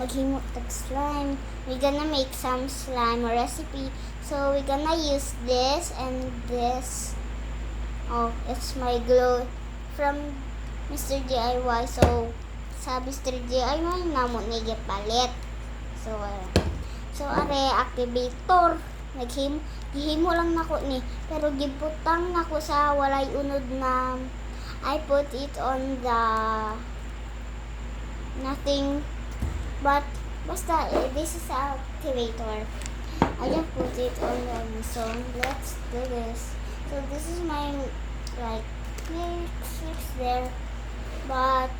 maghimo tag slime. We're gonna make some slime recipe. So we're gonna use this and this. Oh, it's my glue from Mr. DIY. So sa Mr. DIY namo ni gipalit. So are activator. Gihimo lang nako ni, pero gibutang nako sa walay unod na I put it on the nothing, but basta this is a activator. I just put it on the, so let's do this. So this is my like mix there, but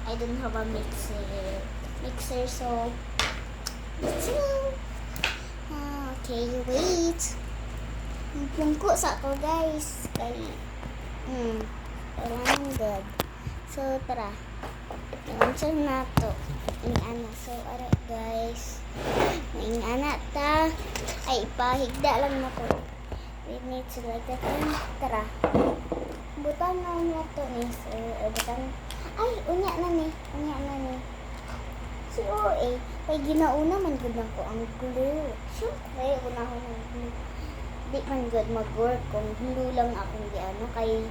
I don't have a mixer, so let's go. Okay, wait. Pungko sa ko guys. Kailangan good. So tara. Launcher na to. Ingana. So alright guys. Ingana ta. Ay ipahigda lang na ko. We need to like that. Tara. Butan na to ni. So butan. Ay unya na ni. Si OA. Kay ginauna man gud ko ang glue. Syempre unahon ang glue. Di man good mag-work kung glue lang akong giano kay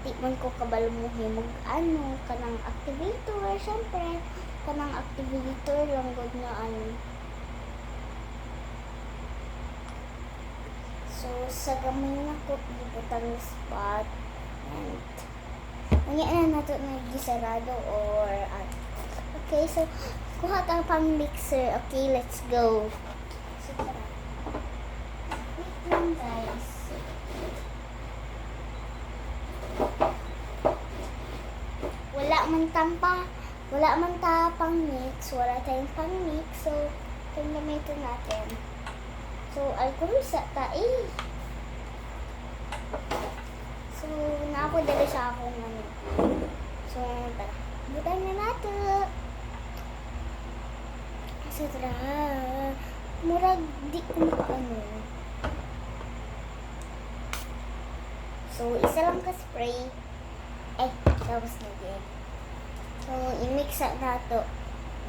di man ko kabalo mo himog ano kanang activator. Syempre kanang activator lang gud na ano. So sa gamay na ko gibutang spot and unya na nato na gisarado or okay, so kuha ka pang mixer. Okay, let's go. So tara. Wait lang guys. Wala man ta pang mix. Wala tayong pang mix. So, itong gamitin natin. So, alcohol sa tai. So, naako dali sa akong ano. So, tara. Butan na natin. So, tara. Murag di ko makaano. So, isa lang ka spray. Tapos na din. So, i-mix na ito.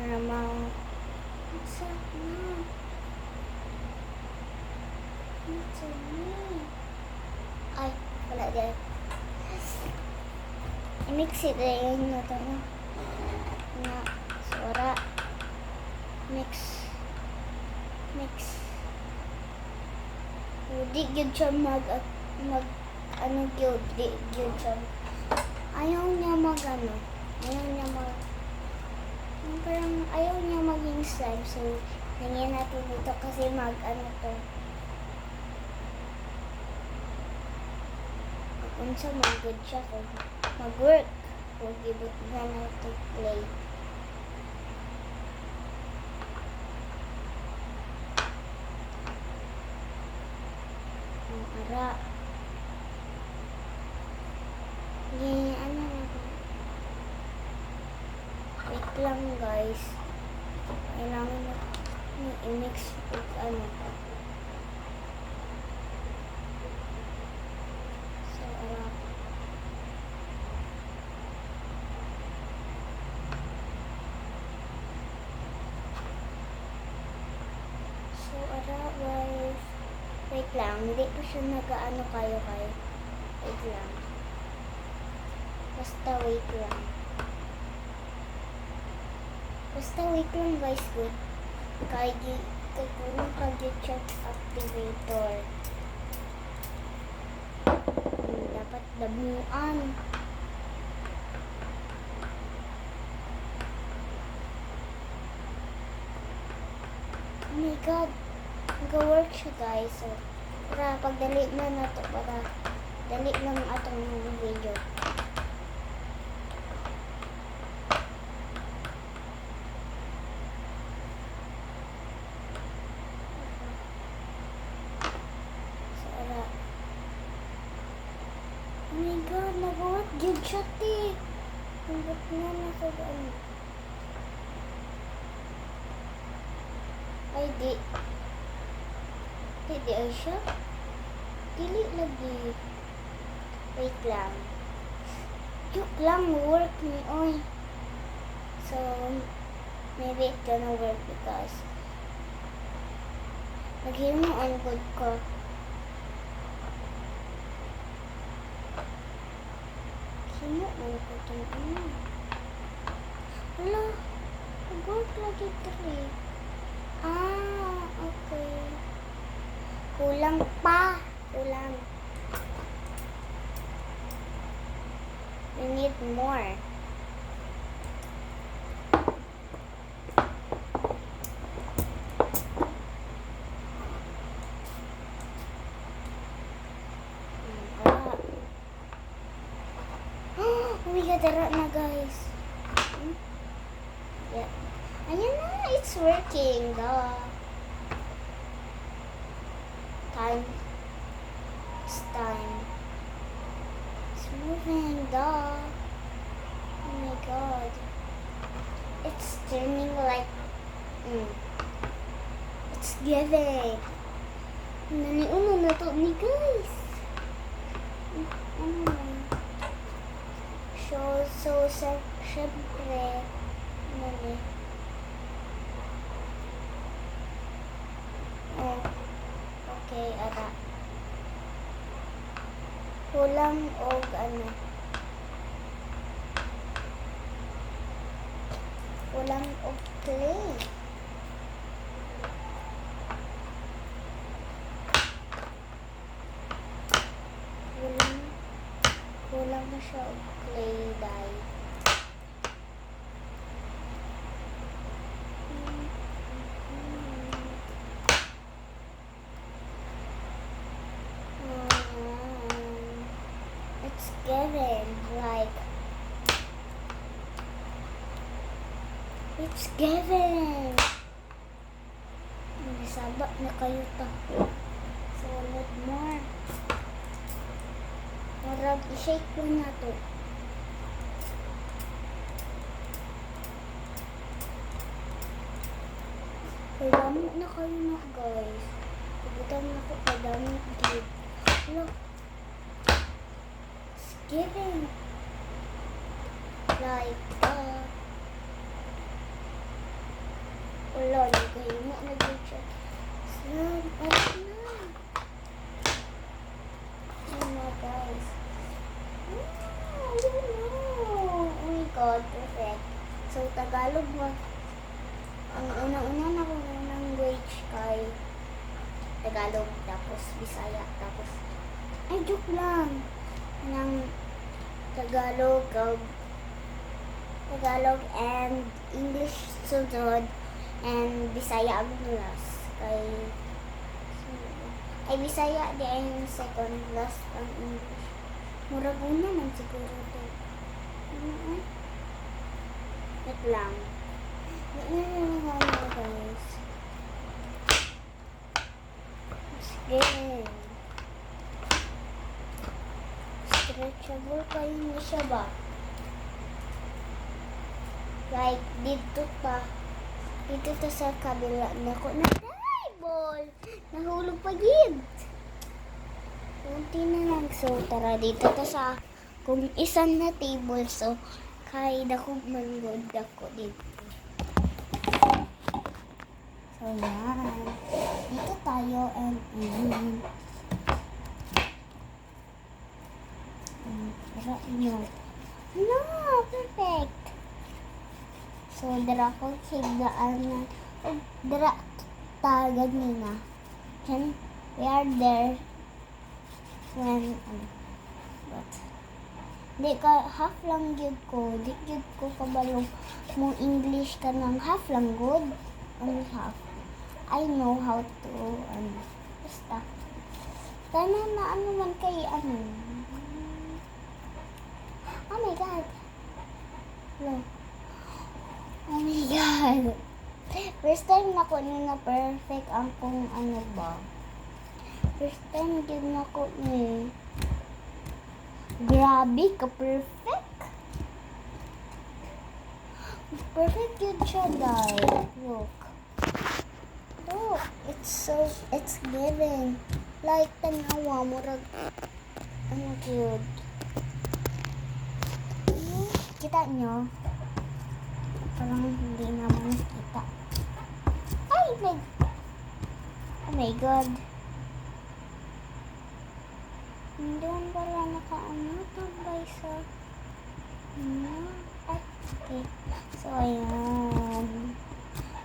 Namang mix na. Ay, wala din. I-mix it na yun na ito na. Sora. Mix. Di gyud siya ano gyud, di gyud siya. Ayaw niya parang ayaw niya maging slime. So, hingin natin dito kasi ano to. Kung sa mag-good siya kung mag-work. Kung gibot na natin play. Ang ara. Ano na to? Wait lang guys. Kailangan na i-mix with ano. So, guys. Wait lang. Hindi pa siya nag-ano kayo. Wait lang. Basta wait lang guys, good. Kaya kuno pag-check activator. Dapat damuan. Oh my god. Nag-work siya guys. So, para pagdali na nato para dali lang atong video. Oh my god, nag-work good siya, te. Hanggat na nakadaan. Ay, di ay siya. Dili lagi. Wait lang. Yuk lang, work ni, oy. So, maybe it's gonna work because naghimuon good ko. Himuon ko itong ano. Hala, nag-work lagi dali. Ah, okay. Kulang pa. Kulang. We need more. Oh my god, dara na guys. Yeah. Ayan na, it's working. Duh. Time. It's time. It's moving. Duh. Oh my god. It's turning like... It's giving. Naniuno na to ni guys. Ano na? So, syempre, mali. Oh, okay, ara. Kulang og ano. Kulang og clay. Kulang na siya og clay dye. It's giving like it's giving. Nasaba na kayo to. So need more. Marag i-shake ko na to. Kadami na kayo na guys. Pagutan na ko kadami gid. Look. It's giving. Like wala na kayo mo na gid siya. Snap up na. Oh my guys. Oh my god, perfect. So, Tagalog mo. Ang una-una na kong language kay Tagalog, tapos Bisaya, tapos ay, joke lang. Ng Tagalog and English sunod and Bisaya ang last. Ay, Bisaya di ay second last ang English. Murag una man siguro ito. Wait lang. Guys. Sige. Stretchable kayo na siya ba? Like, dito pa. Dito to sa kabila na ko na ball. Nahulog pa gid. Kunti na lang. So, tara dito to sa kung isang na table. So, kay dako manggod ako dito. So, yan. Dito tayo and tara nyo. No, perfect. So, dara ko higdaan na. Dara tagad nina. And we are there when but di ka half lang gyud ko, di gyud ko kabalo mo English ka ng half lang good, only half. I know how to basta tama na ano man kay ano. Oh my god. No. Oh my god. First time na ko na perfect ang kung ano ba. First time din na ko ni. Grabe ka perfect. Perfect yun siya dahil. Look. Look. It's giving. Like tanawa murag. Ano cute. Kita nyo? Parang hindi naman nakita. Ay, oh my god. Doon pala nakaano tambay sa ay, okay. So, ayan.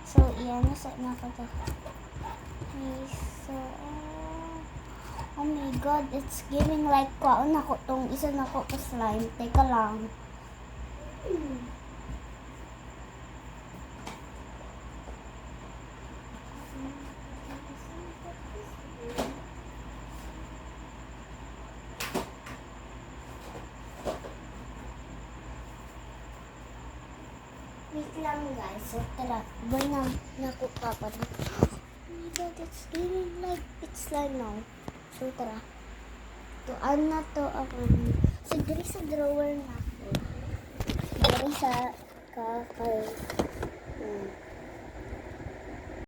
So, iyan. Nasa na ko to. Okay, so, oh my god. It's giving like kwaon ako tong isa na ko ka slime. Teka lang. Wait lang guys. So, tara. Ba na ko pa pa. Oh my god. It's giving like it's slime now. So, tara. Tuan na to ako. So, diri sa drawer na ako. Diri sa kakal.